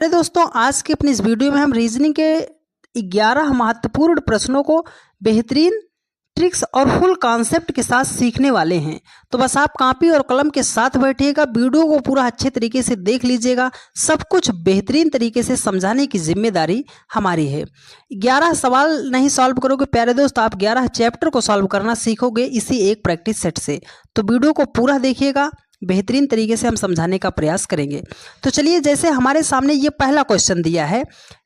अरे दोस्तों, आज के अपनी इस वीडियो में हम रीजनिंग के 11 महत्वपूर्ण प्रश्नों को बेहतरीन ट्रिक्स और फुल कॉन्सेप्ट के साथ सीखने वाले हैं। तो बस आप कॉपी और कलम के साथ बैठिएगा, वीडियो को पूरा अच्छे तरीके से देख लीजिएगा। सब कुछ बेहतरीन तरीके से समझाने की जिम्मेदारी हमारी है। 11 सवाल नहीं सॉल्व करोगे प्यारे दोस्त, आप 11 चैप्टर को सॉल्व करना सीखोगे इसी एक प्रैक्टिस सेट से। तो वीडियो को पूरा देखिएगा, बेहतरीन तरीके से हम समझाने का प्रयास करेंगे। तो चलिए, जैसे हमारे सामने ये पहला क्वेश्चन दिया है,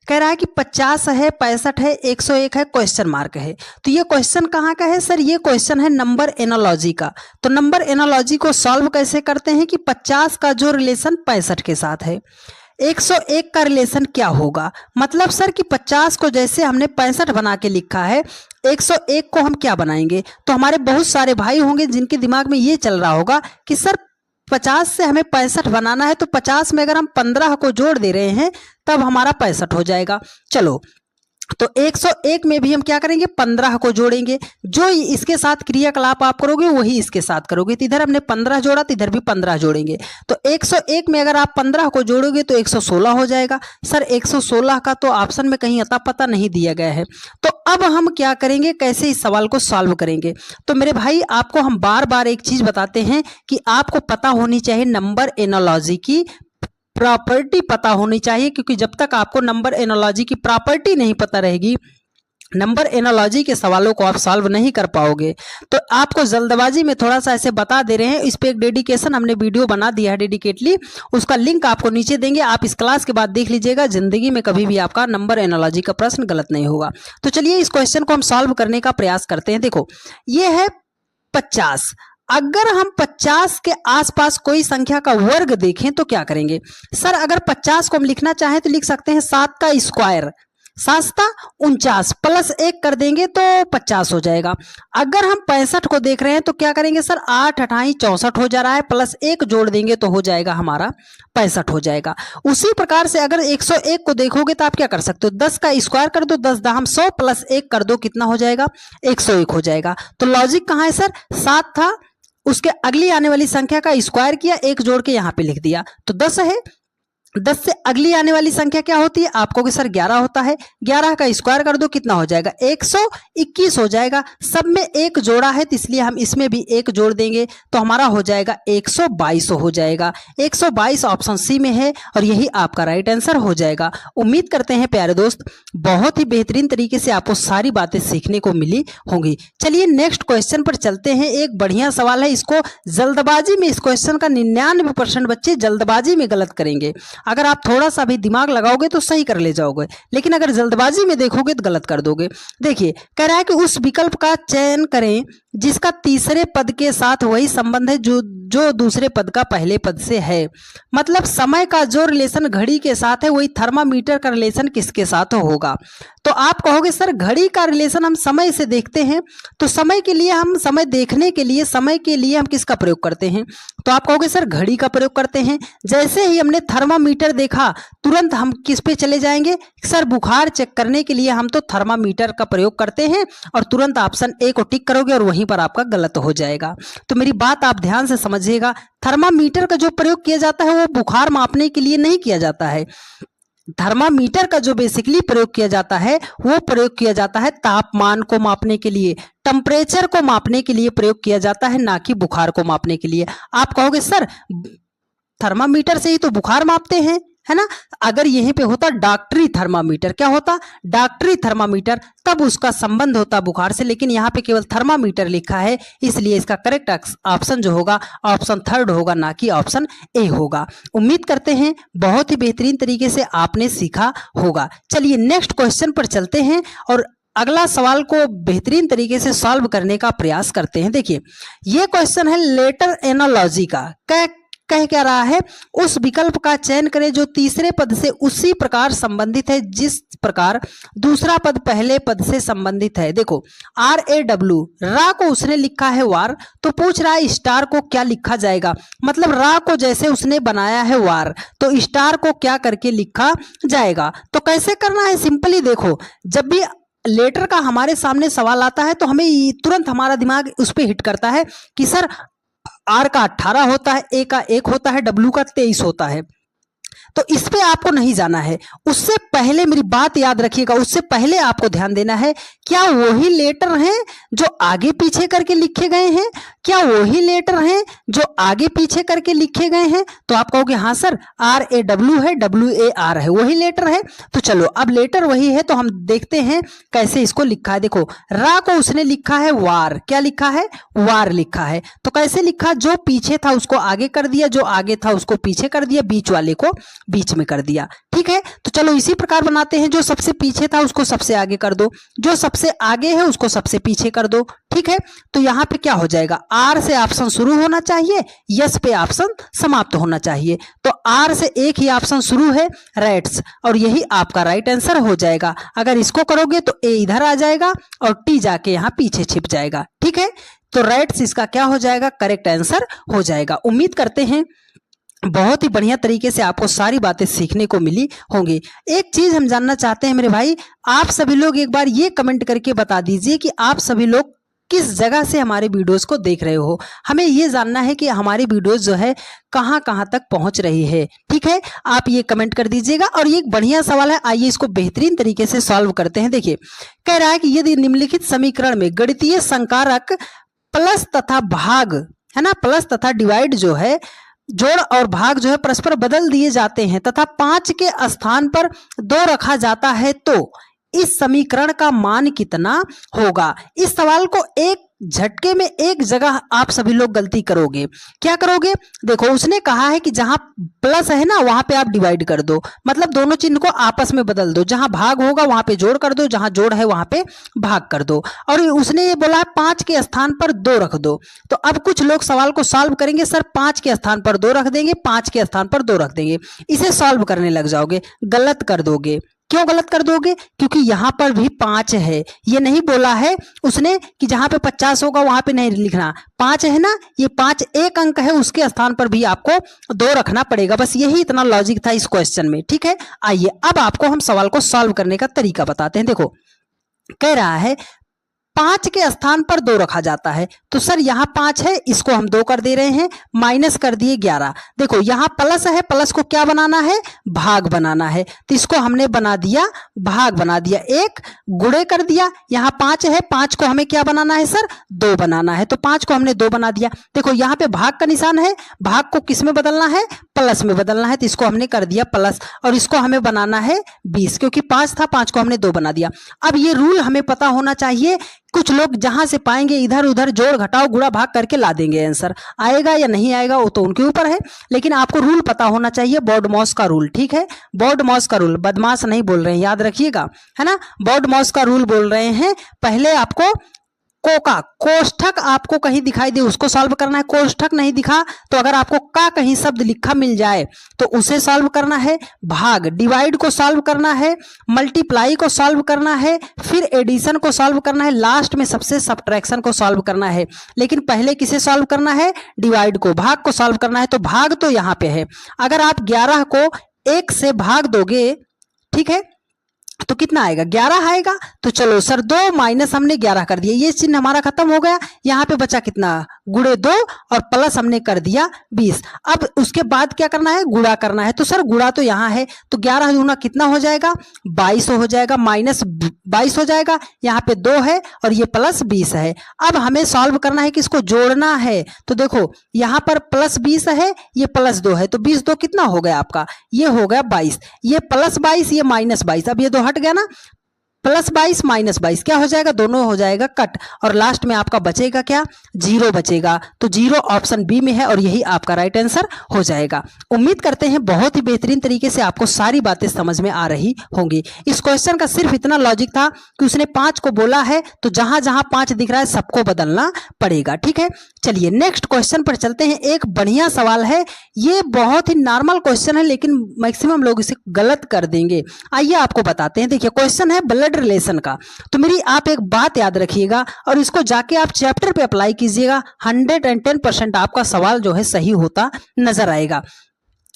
कह रहा है कि 50 है, 65 है, 101 है, क्वेश्चन मार्क है। तो ये क्वेश्चन कहाँ का है सर? ये क्वेश्चन है नंबर एनालॉजी का। तो नंबर एनालॉजी को सॉल्व कैसे करते हैं कि 50 का जो रिलेशन 65 के साथ है, 101 का रिलेशन क्या होगा? मतलब सर कि 50 को जैसे हमने 65 बना के लिखा है, 101 को हम क्या बनाएंगे? तो हमारे बहुत सारे भाई होंगे जिनके दिमाग में ये चल रहा होगा कि सर 50 से हमें 65 बनाना है, तो 50 में अगर हम 15 को जोड़ दे रहे हैं तब हमारा 65 हो जाएगा। चलो, तो 101 में भी हम क्या करेंगे? 15 को जोड़ेंगे। जो इसके साथ क्रियाकलाप आप करोगे वही इसके साथ करोगे। तो इधर हमने 15 जोड़ा तो इधर भी 15 जोड़ेंगे। तो 101 में अगर आप 15 को जोड़ोगे तो 116 हो जाएगा। सर 116 का तो ऑप्शन में कहीं अता पता नहीं दिया गया है। तो अब हम क्या करेंगे, कैसे इस सवाल को सॉल्व करेंगे? तो मेरे भाई, आपको हम बार बार एक चीज बताते हैं कि आपको पता होनी चाहिए नंबर एनालॉजी की प्रॉपर्टी पता होनी चाहिए, क्योंकि जब तक आपको नंबर एनालॉजी की प्रॉपर्टी नहीं पता रहेगी, नंबर एनालॉजी के सवालों को आप सॉल्व नहीं कर पाओगे। तो आपको जल्दबाजी में थोड़ा सा ऐसे बता दे रहे हैं। इस पे एक डेडिकेशन हमने वीडियो बना दिया है डेडिकेटली, उसका लिंक आपको नीचे देंगे, आप इस क्लास के बाद देख लीजिएगा। जिंदगी में कभी भी आपका नंबर एनालॉजी का प्रश्न गलत नहीं होगा। तो चलिए, इस क्वेश्चन को हम सॉल्व करने का प्रयास करते हैं। देखो, ये है 50। अगर हम 50 के आसपास कोई संख्या का वर्ग देखें तो क्या करेंगे? सर अगर 50 को हम लिखना चाहें तो लिख सकते हैं 7 का स्क्वायर, 7 49 प्लस 1 कर देंगे तो 50 हो जाएगा। अगर हम 65 को देख रहे हैं तो क्या करेंगे सर? 8 28 64 हो जा रहा है, प्लस 1 जोड़ देंगे तो हो जाएगा हमारा 65 हो जाएगा। उसी प्रकार से अगर 101 को देखोगे तो आप क्या कर सकते हो? 10 का स्क्वायर कर दो, 10 दाम 100 प्लस 1 कर दो, कितना हो जाएगा? 101 हो जाएगा। तो लॉजिक कहाँ है सर? 7 था, उसके अगली आने वाली संख्या का स्क्वायर किया, 1 जोड़ के यहां पे लिख दिया तो 10 है। 10 से अगली आने वाली संख्या क्या होती है? आपको कि सर 11 होता है, 11 का स्क्वायर कर दो, कितना हो जाएगा? 121 हो जाएगा। सब में 1 जोड़ा है तो इसलिए हम इसमें भी 1 जोड़ देंगे तो हमारा हो जाएगा 122 हो जाएगा। 122 ऑप्शन सी में है और यही आपका राइट आंसर हो जाएगा। उम्मीद करते हैं प्यारे दोस्त बहुत ही बेहतरीन तरीके से आपको सारी बातें सीखने को मिली होंगी। चलिए नेक्स्ट क्वेश्चन पर चलते हैं। एक बढ़िया सवाल है, इसको जल्दबाजी में, इस क्वेश्चन का 99% बच्चे जल्दबाजी में गलत करेंगे। अगर आप थोड़ा सा भी दिमाग लगाओगे तो सही कर ले जाओगे, लेकिन अगर जल्दबाजी में देखोगे तो गलत कर दोगे। देखिए, कह रहा है कि उस विकल्प का चयन करें जिसका तीसरे पद के साथ वही संबंध है जो दूसरे पद का पहले पद से है। मतलब समय का जो रिलेशन घड़ी के साथ है वही थर्मामीटर का रिलेशन किसके साथ होगा? तो आप कहोगे सर घड़ी का रिलेशन हम समय से देखते हैं, तो समय के लिए हम, समय देखने के लिए, समय के लिए हम किसका प्रयोग करते हैं? तो आप कहोगे सर घड़ी का प्रयोग करते हैं। जैसे ही हमने थर्मामीटर देखा तुरंत हम किस पे चले जाएंगे? सर बुखार चेक करने के लिए हम तो थर्मामीटर का प्रयोग करते हैं, और तुरंत ऑप्शन ए को टिक करोगे और वहीं पर आपका गलत हो जाएगा। तो मेरी बात आप ध्यान से समझिएगा, थर्मामीटर का जो प्रयोग किया जाता है वो बुखार मापने के लिए नहीं किया जाता है। थर्मामीटर का जो बेसिकली प्रयोग किया जाता है वो प्रयोग किया जाता है तापमान को मापने के लिए, टेम्परेचर को मापने के लिए प्रयोग किया जाता है, ना कि बुखार को मापने के लिए। आप कहोगे सर थर्मामीटर से ही तो बुखार मापते हैं, है ना? अगर यहीं पे होता डॉक्टरी थर्मामीटर, क्या होता? डॉक्टरी थर्मामीटर, तब उसका संबंध होता बुखार से, लेकिन यहाँ पे केवल थर्मामीटर लिखा है, इसलिए इसका करेक्ट ऑप्शन जो होगा ऑप्शन 3 होगा, ना कि ऑप्शन ए होगा। उम्मीद करते हैं बहुत ही बेहतरीन तरीके से आपने सीखा होगा। चलिए नेक्स्ट क्वेश्चन पर चलते हैं और अगला सवाल को बेहतरीन तरीके से सॉल्व करने का प्रयास करते हैं। देखिए, ये क्वेश्चन है लेटर एनालॉजी का। कह क्या रहा है? उस विकल्प का चयन करें जो तीसरे पद से उसी प्रकार संबंधित है जिस प्रकार दूसरा पद पहले पद से संबंधित है। देखो, RAW, रा को उसने लिखा है वार, तो पूछ रहा है स्टार को क्या लिखा जाएगा? मतलब रा को जैसे उसने बनाया है वार, तो स्टार को क्या करके लिखा जाएगा? तो कैसे करना है? सिंपली देखो, जब भी लेटर का हमारे सामने सवाल आता है तो हमें तुरंत हमारा दिमाग उस पर हिट करता है कि सर आर का 18 होता है, ए का 1 होता है, डब्ल्यू का 23 होता है। तो इस पे आपको नहीं जाना है। उससे पहले मेरी बात याद रखिएगा, उससे पहले आपको ध्यान देना है, क्या वही लेटर हैं जो आगे पीछे करके लिखे गए हैं? क्या वही लेटर हैं जो आगे पीछे करके लिखे गए हैं? तो आप कहोगे हाँ सर, RAW है, WAR है, वही लेटर है। तो चलो, अब लेटर वही है तो हम देखते हैं कैसे इसको लिखा है। देखो, रा को उसने लिखा है वार। क्या लिखा है? वार लिखा है। तो कैसे लिखा? जो पीछे था उसको आगे कर दिया, जो आगे था उसको पीछे कर दिया, बीच वाले को बीच में कर दिया। ठीक है, तो चलो इसी प्रकार बनाते हैं। जो सबसे पीछे था उसको सबसे आगे कर दो, जो सबसे आगे है उसको सबसे पीछे कर दो। ठीक है, तो यहां पे क्या हो जाएगा? आर से ऑप्शन शुरू होना चाहिए, यस पे ऑप्शन समाप्त होना चाहिए। तो आर से एक ही ऑप्शन शुरू है, रैट्स, और यही आपका राइट आंसर हो जाएगा। अगर इसको करोगे तो ए इधर आ जाएगा और टी जाके यहां पीछे छिप जाएगा। ठीक है, तो रैट्स इसका क्या हो जाएगा? करेक्ट आंसर हो जाएगा। उम्मीद करते हैं बहुत ही बढ़िया तरीके से आपको सारी बातें सीखने को मिली होंगी। एक चीज हम जानना चाहते हैं मेरे भाई, आप सभी लोग एक बार ये कमेंट करके बता दीजिए कि आप सभी लोग किस जगह से हमारे वीडियोस को देख रहे हो। हमें ये जानना है कि हमारी वीडियोस जो है कहां कहां तक पहुंच रही है। ठीक है, आप ये कमेंट कर दीजिएगा। और ये एक बढ़िया सवाल है, आइए इसको बेहतरीन तरीके से सॉल्व करते हैं। देखिए, कह रहा है कि यदि निम्नलिखित समीकरण में गणितीय संकारक प्लस तथा भाग, है ना, प्लस तथा डिवाइड जो है, जोड़ और भाग जो है परस्पर बदल दिए जाते हैं तथा 5 के स्थान पर 2 रखा जाता है, तो इस समीकरण का मान कितना होगा? इस सवाल को एक झटके में एक जगह आप सभी लोग गलती करोगे। क्या करोगे? देखो, उसने कहा है कि जहां प्लस है ना वहां पे आप डिवाइड कर दो, मतलब दोनों चिन्ह को आपस में बदल दो। जहां भाग होगा वहां पे जोड़ कर दो, जहां जोड़ है वहां पे भाग कर दो। और उसने ये बोला है 5 के स्थान पर 2 रख दो। तो अब कुछ लोग सवाल को सॉल्व करेंगे, सर 5 के स्थान पर 2 रख देंगे, 5 के स्थान पर 2 रख देंगे, इसे सॉल्व करने लग जाओगे। गलत कर दोगे। क्यों गलत कर दोगे? क्योंकि यहां पर भी 5 है। ये नहीं बोला है उसने कि जहां पे 50 होगा वहां पे नहीं लिखना। 5 है ना, ये 5 एक अंक है, उसके स्थान पर भी आपको 2 रखना पड़ेगा। बस यही इतना लॉजिक था इस क्वेश्चन में। ठीक है, आइए अब आपको हम सवाल को सॉल्व करने का तरीका बताते हैं। देखो, कह रहा है 5 के स्थान पर 2 रखा जाता है, तो सर यहाँ 5 है, इसको हम 2 कर दे रहे हैं, माइनस कर दिए 11। देखो यहाँ प्लस है, प्लस को क्या बनाना है? भाग बनाना है, तो इसको हमने बना दिया भाग बना दिया, 1 गुणे कर दिया। यहाँ 5 है, 5 को हमें क्या बनाना है सर? 2 बनाना है, तो 5 को हमने 2 बना दिया। देखो यहाँ पे भाग का निशान है, भाग को किस में बदलना है? प्लस में बदलना है, तो इसको हमने कर दिया प्लस, और इसको हमें बनाना है 20, क्योंकि 5 था, 5 को हमने 2 बना दिया। अब ये रूल हमें पता होना चाहिए। कुछ लोग जहां से पाएंगे इधर उधर जोड़ घटाओ गुणा भाग करके ला देंगे, आंसर आएगा या नहीं आएगा वो तो उनके ऊपर है, लेकिन आपको रूल पता होना चाहिए, बॉडमॉस का रूल। ठीक है, बॉडमॉस का रूल, बदमाश नहीं बोल रहे हैं, याद रखिएगा, है ना, बॉडमॉस का रूल बोल रहे हैं। पहले आपको कोष्ठक आपको कहीं दिखाई दे उसको सॉल्व करना है, कोष्ठक नहीं दिखा तो अगर आपको का कहीं शब्द लिखा मिल जाए तो उसे सॉल्व करना है, भाग डिवाइड को सॉल्व करना है, मल्टीप्लाई को सॉल्व करना है, फिर एडिशन को सॉल्व करना है, लास्ट में सबसे सब्ट्रैक्शन को सॉल्व करना है। लेकिन पहले किसे सॉल्व करना है? डिवाइड को, भाग को सॉल्व करना है। तो भाग तो यहाँ पे है, अगर आप 11 को 1 से भाग दोगे, ठीक है, तो कितना आएगा? 11 आएगा। तो चलो सर 2 माइनस हमने 11 कर दिया, ये चिन्ह हमारा खत्म हो गया। यहाँ पे बचा कितना? गुणे 2 और प्लस हमने कर दिया 20। अब उसके बाद क्या करना है? गुणा करना है। तो सर गुणा तो यहाँ है, तो 11 गुना कितना हो जाएगा? 22 हो जाएगा, माइनस 22 हो जाएगा। यहाँ पे 2 है और ये प्लस 20 है। अब हमें सॉल्व करना है कि इसको जोड़ना है। तो देखो यहाँ पर प्लस 20 है, ये प्लस 2 है, तो 20 2 कितना हो गया आपका? ये हो गया 22, ये प्लस 22, ये माइनस 22। अब ये 2 हट गया ना, प्लस 22 माइनस 22 क्या हो जाएगा? दोनों हो जाएगा कट, और लास्ट में आपका बचेगा क्या? 0 बचेगा। तो 0 ऑप्शन बी में है और यही आपका राइट आंसर हो जाएगा। उम्मीद करते हैं बहुत ही बेहतरीन तरीके से आपको सारी बातें समझ में आ रही होंगी। इस क्वेश्चन का सिर्फ इतना लॉजिक था कि उसने 5 को बोला है, तो जहां जहां 5 दिख रहा है सबको बदलना पड़ेगा। ठीक है, चलिए नेक्स्ट क्वेश्चन पर चलते हैं। एक बढ़िया सवाल है, ये बहुत ही नॉर्मल क्वेश्चन है लेकिन मैक्सिमम लोग इसे गलत कर देंगे। आइए आपको बताते हैं। देखिए क्वेश्चन है ब्लड रिलेशन का, तो मेरी आप एक बात याद रखिएगा और इसको जाके आप चैप्टर पे अप्लाई कीजिएगा, 110% आपका सवाल जो है सही होता नजर आएगा।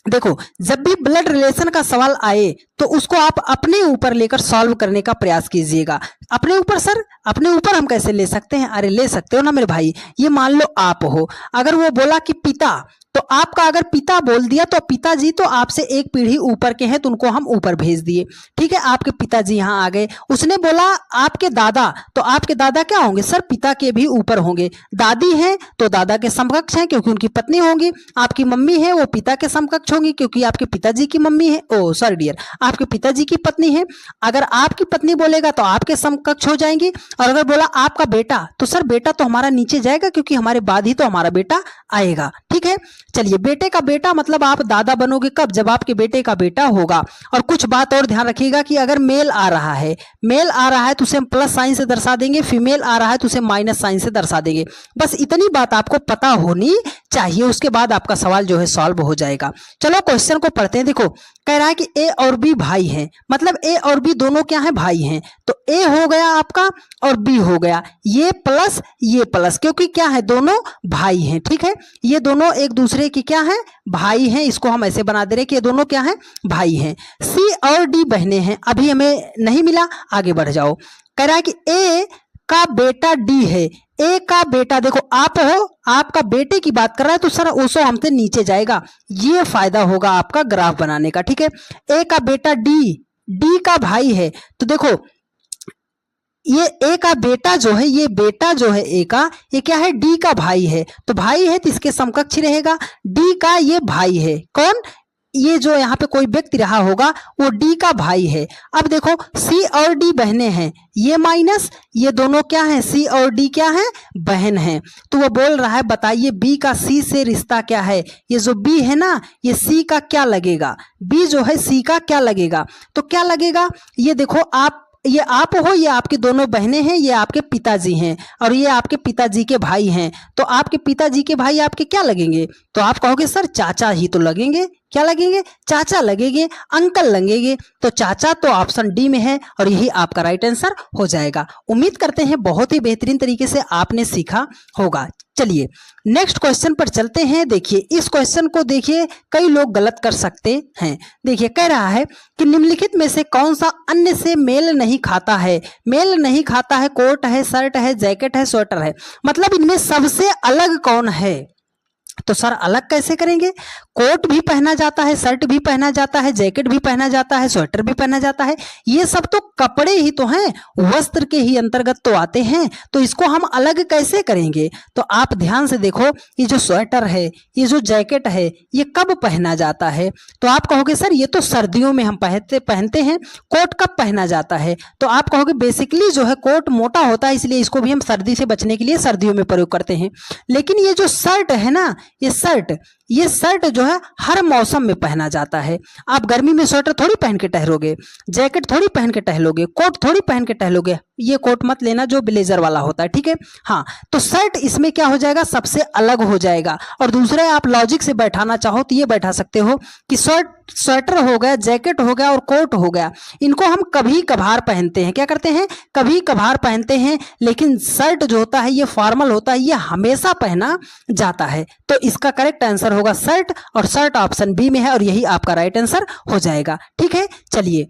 देखो जब भी ब्लड रिलेशन का सवाल आए तो उसको आप अपने ऊपर लेकर सॉल्व करने का प्रयास कीजिएगा। अपने ऊपर सर, अपने ऊपर हम कैसे ले सकते हैं? अरे ले सकते हो ना मेरे भाई। ये मान लो आप हो, अगर वो बोला कि पिता तो आपका अगर पिता बोल दिया तो पिताजी तो आपसे एक पीढ़ी ऊपर के हैं, तो उनको हम ऊपर भेज दिए। ठीक है, आपके पिताजी यहाँ आ गए। उसने बोला आपके दादा, तो आपके दादा क्या होंगे सर? पिता के भी ऊपर होंगे। दादी हैं तो दादा के समकक्ष हैं क्योंकि उनकी पत्नी होंगी। आपकी मम्मी है वो पिता के समकक्ष होंगी क्योंकि आपके पिताजी की मम्मी है, ओ सॉरी डियर, आपके पिताजी की पत्नी है। अगर आपकी पत्नी बोलेगा तो आपके समकक्ष हो जाएंगी। और अगर बोला आपका बेटा, तो सर बेटा तो हमारा नीचे जाएगा क्योंकि हमारे बाद ही तो हमारा बेटा आएगा। ठीक है, चलिए, बेटे का बेटा मतलब आप दादा बनोगे कब? जब आपके बेटे का बेटा होगा। और कुछ बात और ध्यान रखिएगा कि अगर मेल आ रहा है, मेल आ रहा है तो उसे हम प्लस साइन से दर्शा देंगे, फीमेल आ रहा है तो उसे माइनस साइन से दर्शा देंगे। बस इतनी बात आपको पता होनी चाहिए, उसके बाद आपका सवाल जो है सॉल्व हो जाएगा। चलो क्वेश्चन को पढ़ते हैं। देखो, कह रहा है कि ए और बी भाई हैं, मतलब ए और बी दोनों क्या है? भाई हैं। तो ए हो गया आपका और बी हो गया, ये प्लस, क्योंकि क्या है? दोनों भाई हैं। ठीक है, ये दोनों एक दूसरे की क्या है? भाई हैं। इसको हम ऐसे बना दे रहे कि ये दोनों क्या है? भाई हैं। सी और डी बहनें हैं। अभी हमें नहीं मिला, आगे बढ़ जाओ। कह रहा है कि ए का बेटा डी है। ए का बेटा, देखो आप हो, आपका बेटे की बात कर रहा है तो सर उसो हमसे नीचे जाएगा। ये फायदा होगा आपका ग्राफ बनाने का। ठीक है, ए का बेटा डी का भाई है। तो देखो ये ए का बेटा जो है, ये बेटा जो है ए का, ये क्या है? डी का भाई है। तो भाई है तो इसके समकक्ष रहेगा। डी का ये भाई है, कौन? ये जो यहाँ पे कोई व्यक्ति रहा होगा वो डी का भाई है। अब देखो सी और डी बहनें हैं, ये माइनस, ये दोनों क्या हैं? सी और डी क्या है? बहन हैं। तो वो बोल रहा है बताइए बी का सी से रिश्ता क्या है? ये जो बी है ना, ये सी का क्या लगेगा? बी जो है सी का क्या लगेगा? तो क्या लगेगा? ये देखो ये आप हो, ये आपकी दोनों बहनें हैं, ये आपके पिताजी हैं और ये आपके पिताजी के भाई हैं। तो आपके पिताजी के भाई आपके क्या लगेंगे? तो आप कहोगे सर चाचा ही तो लगेंगे। क्या लगेंगे? चाचा लगेंगे, अंकल लगेंगे। तो चाचा तो ऑप्शन डी में है और यही आपका राइट आंसर हो जाएगा। उम्मीद करते हैं बहुत ही बेहतरीन तरीके से आपने सीखा होगा। चलिए नेक्स्ट क्वेश्चन पर चलते हैं। देखिए इस क्वेश्चन को देखिए, कई लोग गलत कर सकते हैं। देखिए कह रहा है कि निम्नलिखित में से कौन सा अन्य से मेल नहीं खाता है? मेल नहीं खाता है, कोट है, शर्ट है, जैकेट है, स्वेटर है, मतलब इनमें सबसे अलग कौन है? तो सर अलग कैसे करेंगे? कोट भी पहना जाता है, शर्ट भी पहना जाता है, जैकेट भी पहना जाता है, स्वेटर भी पहना जाता है, ये सब तो कपड़े ही तो हैं, वस्त्र के ही अंतर्गत तो आते हैं। तो इसको हम अलग कैसे करेंगे? तो आप ध्यान से देखो, ये जो स्वेटर है, ये जो जैकेट है, ये कब पहना जाता है? तो आप कहोगे सर ये तो सर्दियों में हम पहनते हैं। कोट कब पहना जाता है? तो आप कहोगे बेसिकली जो है कोट मोटा होता है, इसलिए इसको भी हम सर्दी से बचने के लिए सर्दियों में प्रयोग करते हैं। लेकिन ये जो शर्ट है ना, ये शर्ट जो है हर मौसम में पहना जाता है। आप गर्मी में स्वेटर थोड़ी पहन के टहलोगे, जैकेट थोड़ी पहन के टहलोगे, कोट थोड़ी पहन के टहलोगे। ये कोट मत लेना जो ब्लेजर वाला होता है, ठीक है। हाँ, तो शर्ट इसमें क्या हो जाएगा? सबसे अलग हो जाएगा। और दूसरे आप लॉजिक से बैठाना चाहो तो ये बैठा सकते हो कि स्वेटर हो गया, जैकेट हो गया और कोट हो गया, इनको हम कभी कभार पहनते हैं। क्या करते हैं? कभी कभार पहनते हैं। लेकिन शर्ट जो होता है ये फॉर्मल होता है, ये हमेशा पहना जाता है। तो इसका करेक्ट आंसर होगा शर्ट, और शर्ट ऑप्शन बी में है और यही आपका राइट आंसर हो जाएगा। ठीक है, चलिए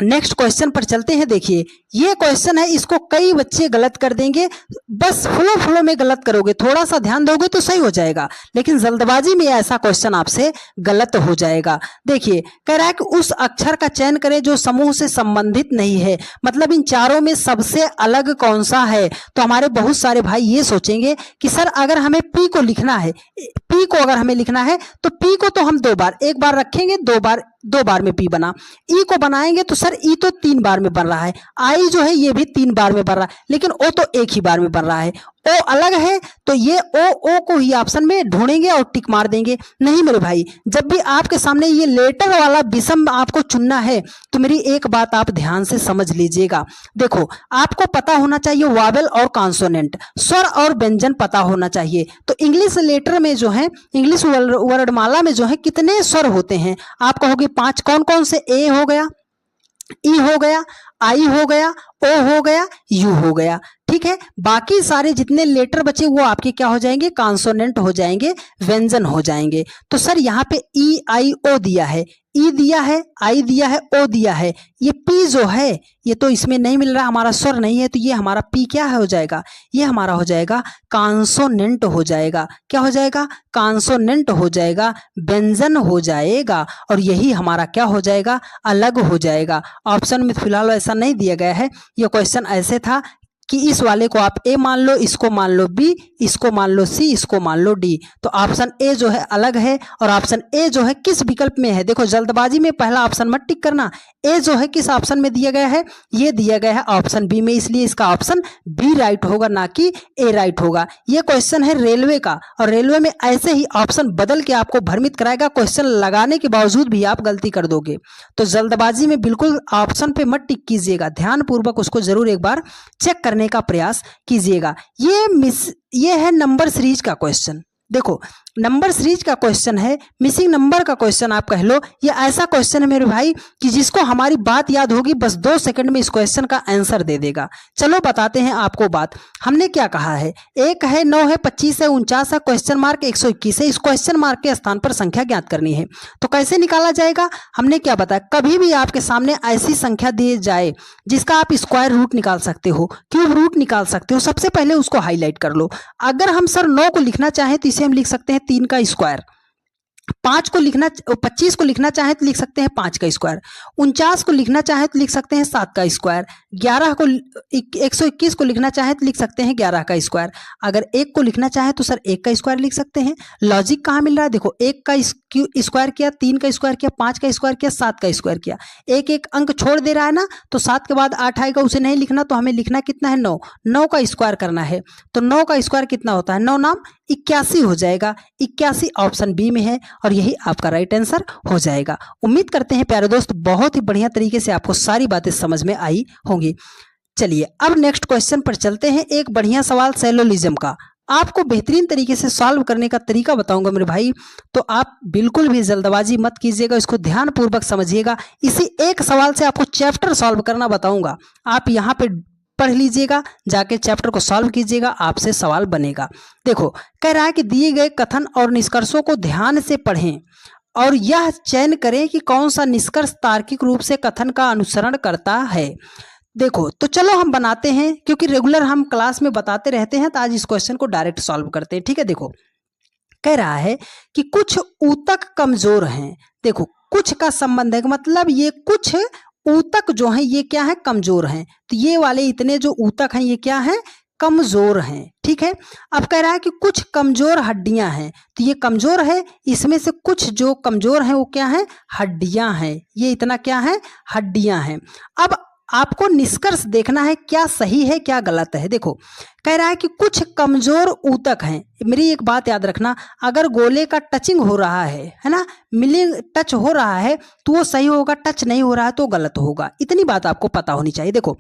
नेक्स्ट क्वेश्चन पर चलते हैं। देखिए ये क्वेश्चन है, इसको कई बच्चे गलत कर देंगे। बस फ्लो में गलत करोगे, थोड़ा सा ध्यान दोगे तो सही हो जाएगा, लेकिन जल्दबाजी में ऐसा क्वेश्चन आपसे गलत हो जाएगा। देखिए कह रहा है कि उस अक्षर का चयन करें जो समूह से संबंधित नहीं है, मतलब इन चारों में सबसे अलग कौन सा है? तो हमारे बहुत सारे भाई ये सोचेंगे कि सर अगर हमें पी को लिखना है, पी को अगर हमें लिखना है तो पी को तो हम एक बार रखेंगे, दो बार में पी बना। ई को बनाएंगे तो सर ई तो 3 बार में बन रहा है, आई जो है ये भी 3 बार में बन रहा है, लेकिन ओ तो एक ही बार में बन रहा है। ओ अलग है तो ये ओ को ही ऑप्शन में ढूंढेंगे और टिक मार देंगे। नहीं मेरे भाई, जब भी आपके सामने ये लेटर वाला विषम आपको चुनना है तो मेरी एक बात आप ध्यान से समझ लीजिएगा। देखो आपको पता होना चाहिए वावेल और कॉन्सोनेंट, स्वर और व्यंजन पता होना चाहिए। तो इंग्लिश लेटर में जो है, इंग्लिश वर्णमाला में जो है कितने स्वर होते हैं? आप कहोगे 5। कौन कौन से? ए हो गया, ई हो गया, आई हो गया, ओ हो गया, यू हो गया। ठीक है। बाकी सारे जितने लेटर बचे वो आपके क्या हो जाएंगे, कॉन्सोनेंट हो जाएंगे, व्यंजन हो जाएंगे। तो सर यहाँ पे ई आई ओ दिया है, ई दिया है, आई दिया है, ओ दिया है, ये पी जो है ये तो इसमें नहीं मिल रहा, हमारा स्वर नहीं है, तो ये हमारा पी क्या हो जाएगा, ये हमारा हो जाएगा कॉन्सोनेंट हो जाएगा। क्या हो जाएगा, कॉन्सोनेंट हो जाएगा, व्यंजन हो जाएगा, और यही हमारा क्या हो जाएगा, अलग हो जाएगा। ऑप्शन में फिलहाल ऐसा नहीं दिया गया है, ये क्वेश्चन ऐसे था कि इस वाले को आप ए मान लो, इसको मान लो बी, इसको मान लो सी, इसको मान लो डी। तो ऑप्शन ए जो है अलग है, और ऑप्शन ए जो है किस विकल्प में है, देखो जल्दबाजी में पहला ऑप्शन मत टिक करना। ए जो है किस ऑप्शन में दिया गया है, ये दिया गया है ऑप्शन बी में, इसलिए इसका ऑप्शन बी राइट होगा, ना कि ए राइट होगा। ये क्वेश्चन है रेलवे का, और रेलवे में ऐसे ही ऑप्शन बदल के आपको भ्रमित कराएगा, क्वेश्चन लगाने के बावजूद भी आप गलती कर दोगे। तो जल्दबाजी में बिल्कुल ऑप्शन पे मत टिक कीजिएगा, ध्यानपूर्वक उसको जरूर एक बार चेक करने का प्रयास कीजिएगा। ये है नंबर सीरीज का क्वेश्चन। देखो नंबर सीरीज का क्वेश्चन है, मिसिंग नंबर का क्वेश्चन आप कह लो। ये ऐसा क्वेश्चन है मेरे भाई कि जिसको हमारी बात याद होगी बस 2 सेकंड में इस क्वेश्चन का आंसर दे देगा। चलो बताते हैं आपको बात। हमने क्या कहा है, 1 है, 9 है, 25 है, 49 है, क्वेश्चन मार्क 121 है। इस क्वेश्चन मार्क के स्थान पर संख्या ज्ञात करनी है। तो कैसे निकाला जाएगा, हमने क्या बताया, कभी भी आपके सामने ऐसी संख्या दी जाए जिसका आप स्क्वायर रूट निकाल सकते हो, क्यूब रूट निकाल सकते हो, सबसे पहले उसको हाईलाइट कर लो। अगर हम सर 9 को लिखना चाहें तो इसे हम लिख सकते हैं 3 का स्क्वायर, 5 को लिखना, 25 को लिखना चाहे तो लिख सकते हैं 5 का स्क्वायर, 49 को लिखना चाहे तो लिख सकते हैं 7 का स्क्वायर, 11 को 121 को लिखना चाहे तो लिख सकते हैं 11 का स्क्वायर। अगर 1 को लिखना चाहे तो सर 1 का स्क्वायर लिख सकते हैं। लॉजिक कहाँ मिल रहा है, देखो 1 का स्क्वायर किया, 3 का स्क्वायर किया, 5 का स्क्वायर किया, 7 का स्क्वायर किया, एक एक अंक छोड़ दे रहा है ना, तो 7 के बाद 8 आएगा, उसे नहीं लिखना, तो हमें लिखना कितना है, 9। 9 का स्क्वायर करना है, तो 9 का स्क्वायर कितना होता है, 9 नाम 81 हो जाएगा। 81 ऑप्शन बी में है, और यही आपका राइट आंसर हो जाएगा। उम्मीद करते हैं प्यारे दोस्त बहुत ही बढ़िया तरीके से आपको सारी बातें समझ में आई होंगी। चलिए अब नेक्स्ट क्वेश्चन पर चलते हैं। एक बढ़िया सवाल सैलोलिज्म का, आपको बेहतरीन तरीके से सॉल्व करने का तरीका बताऊंगा मेरे भाई, तो आप बिल्कुल भी जल्दबाजी मत कीजिएगा, इसको ध्यानपूर्वक समझिएगा। इसी एक सवाल से आपको चैप्टर सॉल्व करना बताऊंगा, आप यहाँ पे पढ़ लीजिएगा, जाके चैप्टर को सॉल्व कीजिएगा, आपसे सवाल बनेगा। देखो कह रहा है कि दिए गए कथन और निष्कर्षों को ध्यान से पढ़ें और यह चयन करें कि कौन सा निष्कर्ष तार्किक रूप से कथन का अनुसरण करता है। देखो तो चलो हम बनाते हैं, क्योंकि रेगुलर हम क्लास में बताते रहते हैं, तो आज इस क्वेश्चन को डायरेक्ट सॉल्व करते हैं। ठीक है, देखो कह रहा है कि कुछ ऊतक कमजोर हैं। देखो कुछ का संबंध है, मतलब ये कुछ ऊतक जो हैं ये क्या है, कमजोर हैं। तो ये वाले इतने जो ऊतक हैं ये क्या है, कमजोर हैं। ठीक है, अब कह रहा है कि कुछ कमजोर हड्डियां हैं, तो ये कमजोर है, इसमें से कुछ जो कमजोर हैं वो क्या है, हड्डियां हैं। ये इतना क्या है, हड्डियां हैं। अब आपको निष्कर्ष देखना है क्या सही है क्या गलत है। देखो कह रहा है कि कुछ कमजोर ऊतक हैं। मेरी एक बात याद रखना, अगर गोले का टचिंग हो रहा है ना, मिलिंग टच हो रहा है तो वो सही होगा, टच नहीं हो रहा है तो गलत होगा। इतनी बात आपको पता होनी चाहिए। देखो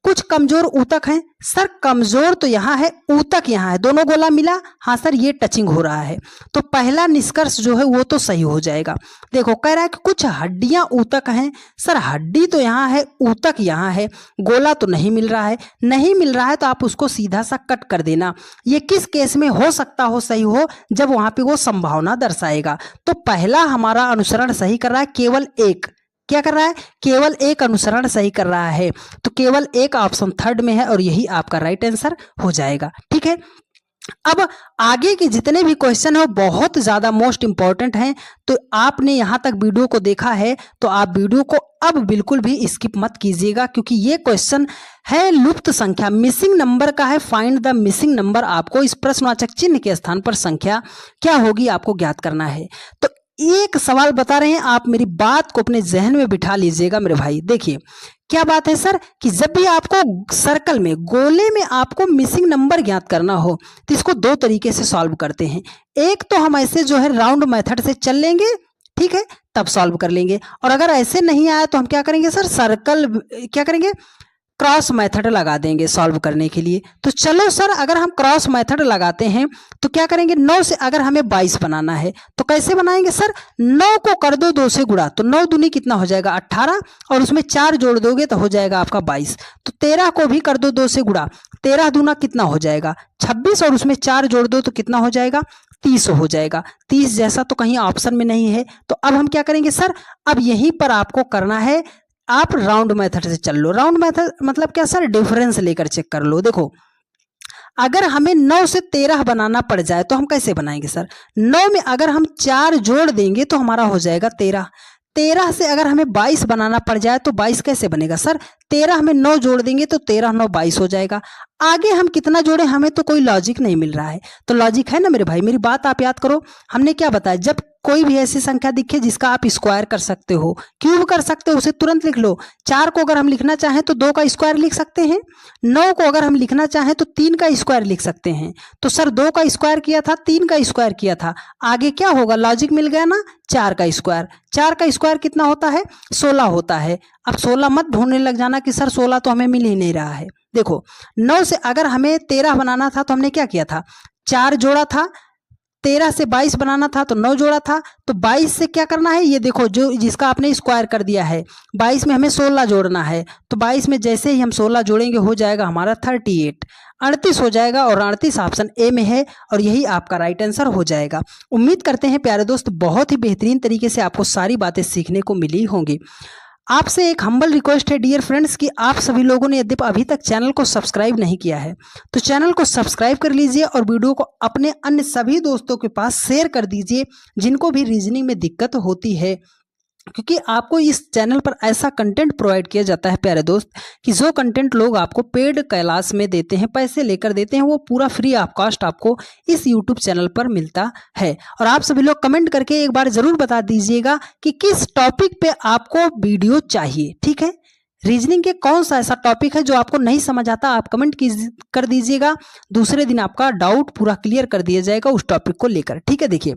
कुछ कमजोर ऊतक हैं, सर कमजोर तो यहाँ है, ऊतक यहाँ है, दोनों गोला मिला, हाँ सर ये टचिंग हो रहा है, तो पहला निष्कर्ष जो है वो तो सही हो जाएगा। देखो कह रहा है कि कुछ हड्डियां ऊतक हैं, सर हड्डी तो यहाँ है, ऊतक यहाँ है, गोला तो नहीं मिल रहा है, नहीं मिल रहा है तो आप उसको सीधा सा कट कर देना। ये किस केस में हो सकता हो सही हो, जब वहां पे वो संभावना दर्शाएगा। तो पहला हमारा अनुसरण सही कर रहा है, केवल एक, क्या कर रहा है, केवल एक अनुसरण सही कर रहा है, तो केवल एक ऑप्शन थर्ड में है, और यही आपका राइट आंसर हो जाएगा। ठीक है, अब आगे के जितने भी क्वेश्चन है वो बहुत ज्यादा मोस्ट इंपॉर्टेंट हैं, तो आपने यहां तक वीडियो को देखा है तो आप वीडियो को अब बिल्कुल भी स्किप मत कीजिएगा, क्योंकि ये क्वेश्चन है लुप्त संख्या, मिसिंग नंबर का है। फाइंड द मिसिंग नंबर, आपको इस प्रश्नवाचक चिन्ह के स्थान पर संख्या क्या होगी आपको ज्ञात करना है। तो एक सवाल बता रहे हैं, आप मेरी बात को अपने जहन में बिठा लीजिएगा मेरे भाई। देखिए क्या बात है सर, कि जब भी आपको सर्कल में, गोले में आपको मिसिंग नंबर ज्ञात करना हो तो इसको दो तरीके से सॉल्व करते हैं। एक तो हम ऐसे जो है राउंड मेथड से चल लेंगे, ठीक है, तब सॉल्व कर लेंगे, और अगर ऐसे नहीं आया तो हम क्या करेंगे सर, सर्कल क्या करेंगे, क्रॉस मेथड लगा देंगे सॉल्व करने के लिए। तो चलो सर, अगर हम क्रॉस मेथड लगाते हैं तो क्या करेंगे, 9 से अगर हमें 22 बनाना है तो कैसे बनाएंगे सर, 9 को कर दो 2 से गुणा, तो 9 दूनी कितना हो जाएगा 18, और उसमें 4 जोड़ दोगे तो हो जाएगा आपका 22। तो 13 को भी कर दो 2 से गुणा, 13 दूना कितना हो जाएगा 26, और उसमें 4 जोड़ दो तो कितना हो जाएगा 30 हो जाएगा। 30 जैसा तो कहीं ऑप्शन में नहीं है। तो अब हम क्या करेंगे सर, अब यहीं पर आपको करना है, आप राउंड मेथड से चल लो। राउंड मेथड मतलब क्या सर, डिफरेंस लेकर चेक कर लो। देखो, अगर हमें 9 से 13 बनाना पड़ जाए तो हम कैसे बनाएंगे सर, 9 में अगर हम 4 जोड़ देंगे तो हमारा हो जाएगा 13। 13 से अगर हमें 22 बनाना पड़ जाए तो 22 कैसे बनेगा सर, 13 में 9 जोड़ देंगे तो 13 9 22 हो जाएगा। आगे हम कितना जोड़े हमें तो कोई लॉजिक नहीं मिल रहा है। तो लॉजिक है ना मेरे भाई, मेरी बात आप याद करो। हमने क्या बताया, जब कोई भी ऐसी संख्या दिखे जिसका आप स्क्वायर कर सकते हो, क्यूब कर सकते हो, उसे तुरंत लिख लो। 4 को अगर हम लिखना चाहें तो 2 का स्क्वायर लिख सकते हैं। 9 को अगर हम लिखना चाहें तो 3 का स्क्वायर लिख सकते हैं। तो सर 2 का स्क्वायर किया था, 3 का स्क्वायर किया था, आगे क्या होगा, लॉजिक मिल गया ना, 4 का स्क्वायर। 4 का स्क्वायर कितना होता है 16 होता है। अब 16 मत ढूंढने लग जाना कि सर 16 तो हमें मिल ही नहीं रहा है। देखो, 9 से अगर हमें 13 बनाना था तो हमने क्या किया था, 4 जोड़ा था। 13 से 22 बनाना था तो 9 जोड़ा था। तो 22 से क्या करना है, ये देखो जो जिसका आपने स्क्वायर कर दिया है, 22 में हमें 16 जोड़ना है। तो 22 में जैसे ही हम 16 जोड़ेंगे हो जाएगा हमारा 38, 38 हो जाएगा, और 38 ऑप्शन ए में है, और यही आपका राइट आंसर हो जाएगा। उम्मीद करते हैं प्यारे दोस्त बहुत ही बेहतरीन तरीके से आपको सारी बातें सीखने को मिली होंगी। आपसे एक हम्बल रिक्वेस्ट है डियर फ्रेंड्स कि आप सभी लोगों ने यदि अभी तक चैनल को सब्सक्राइब नहीं किया है तो चैनल को सब्सक्राइब कर लीजिए, और वीडियो को अपने अन्य सभी दोस्तों के पास शेयर कर दीजिए जिनको भी रीजनिंग में दिक्कत होती है, क्योंकि आपको इस चैनल पर ऐसा कंटेंट प्रोवाइड किया जाता है प्यारे दोस्त कि जो कंटेंट लोग आपको पेड क्लास में देते हैं, पैसे लेकर देते हैं, वो पूरा फ्री ऑफ कॉस्ट आपको इस यूट्यूब चैनल पर मिलता है। और आप सभी लोग कमेंट करके एक बार जरूर बता दीजिएगा कि किस टॉपिक पे आपको वीडियो चाहिए। ठीक है, रीजनिंग के कौन सा ऐसा टॉपिक है जो आपको नहीं समझ आता, आप कमेंट कर दीजिएगा। दूसरे दिन आपका डाउट पूरा क्लियर कर दिया जाएगा उस टॉपिक को लेकर। ठीक है, देखिए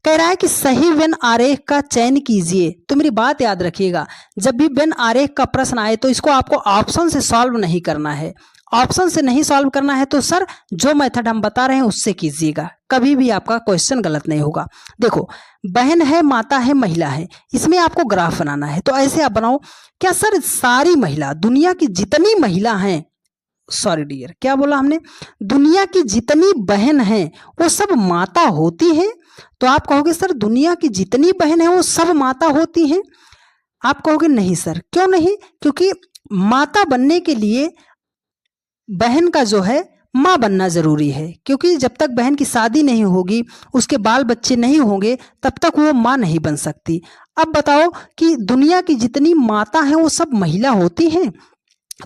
कह रहा है कि सही वेन आरेख का चयन कीजिए। तो मेरी बात याद रखिएगा, जब भी वेन आरेख का प्रश्न आए तो इसको आपको ऑप्शन से सॉल्व नहीं करना है। ऑप्शन से नहीं सॉल्व करना है तो सर जो मेथड हम बता रहे हैं उससे कीजिएगा, कभी भी आपका क्वेश्चन गलत नहीं होगा। देखो, बहन है, माता है, महिला है, इसमें आपको ग्राफ बनाना है। तो ऐसे आप बनाओ, क्या सर सारी महिला, दुनिया की जितनी महिला हैं, सॉरी डियर क्या बोला हमने, दुनिया की जितनी बहन हैं वो सब माता होती हैं? तो आप कहोगे सर दुनिया की जितनी बहन है वो सब माता होती हैं। आप कहोगे नहीं सर, क्यों नहीं, क्योंकि माता बनने के लिए बहन का जो है माँ बनना जरूरी है, क्योंकि जब तक बहन की शादी नहीं होगी, उसके बाल बच्चे नहीं होंगे, तब तक वो माँ नहीं बन सकती। अब बताओ कि दुनिया की जितनी माता हैं वो सब महिला होती हैं?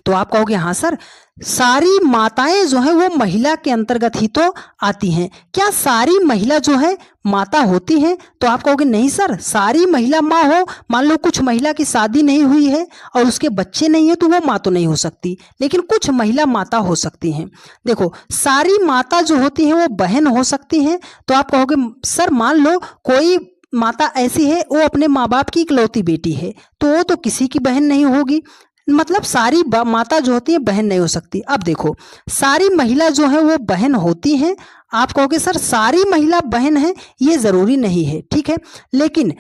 तो आप कहोगे हाँ सर, सारी माताएं जो है वो महिला के अंतर्गत ही तो आती हैं। क्या सारी महिला जो है माता होती हैं? तो आप कहोगे नहीं सर, सारी महिला माँ हो, मान लो कुछ महिला की शादी नहीं हुई है और उसके बच्चे नहीं है तो वो माँ तो नहीं हो सकती, लेकिन कुछ महिला माता हो सकती हैं। देखो, सारी माता जो होती हैं वो बहन हो सकती हैं। तो आप कहोगे सर मान लो कोई माता ऐसी है वो अपने माँ बाप की इकलौती बेटी है, तो वो तो किसी की बहन नहीं होगी, मतलब सारी माता जो होती है बहन नहीं हो सकती। अब देखो, सारी महिला जो है वो बहन होती हैं। आप कहोगे सर सारी महिला बहन है, ये जरूरी नहीं है, ठीक है, लेकिन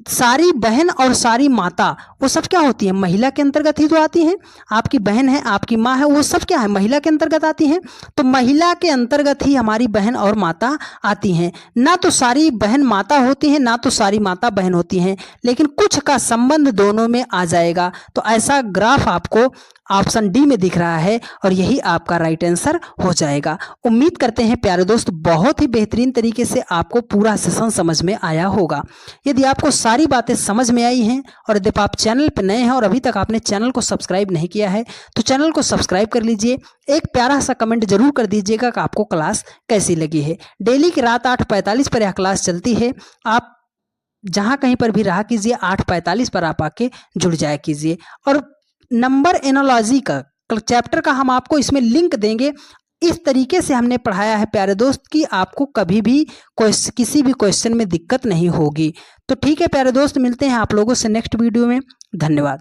सारी बहन और सारी माता वो सब क्या होती है, महिला के अंतर्गत ही तो आती हैं। आपकी बहन है, आपकी माँ है, वो सब क्या है, महिला के अंतर्गत आती हैं। तो महिला के अंतर्गत ही हमारी बहन और माता आती हैं। ना तो सारी बहन माता होती हैं, ना तो सारी माता बहन होती हैं, लेकिन कुछ का संबंध दोनों में आ जाएगा। तो ऐसा ग्राफ आपको ऑप्शन डी में दिख रहा है, और यही आपका राइट आंसर हो जाएगा। उम्मीद करते हैं प्यारे दोस्त बहुत ही बेहतरीन तरीके से आपको पूरा सेशन समझ में आया होगा। यदि आपको सारी बातें समझ में आई हैं और यदि आप चैनल पर नए हैं और अभी तक आपने चैनल को सब्सक्राइब नहीं किया है तो चैनल को सब्सक्राइब कर लीजिए। एक प्यारा सा कमेंट जरूर कर दीजिएगा कि आपको क्लास कैसी लगी है। डेली की रात 8:45 पर यह क्लास चलती है। आप जहाँ कहीं पर भी रहा कीजिए, 8:45 पर आप आके जुड़ जाया कीजिए। और नंबर एनालॉजी का चैप्टर का हम आपको इसमें लिंक देंगे। इस तरीके से हमने पढ़ाया है प्यारे दोस्त कि आपको कभी भी किसी भी क्वेश्चन में दिक्कत नहीं होगी। तो ठीक है प्यारे दोस्त, मिलते हैं आप लोगों से नेक्स्ट वीडियो में। धन्यवाद।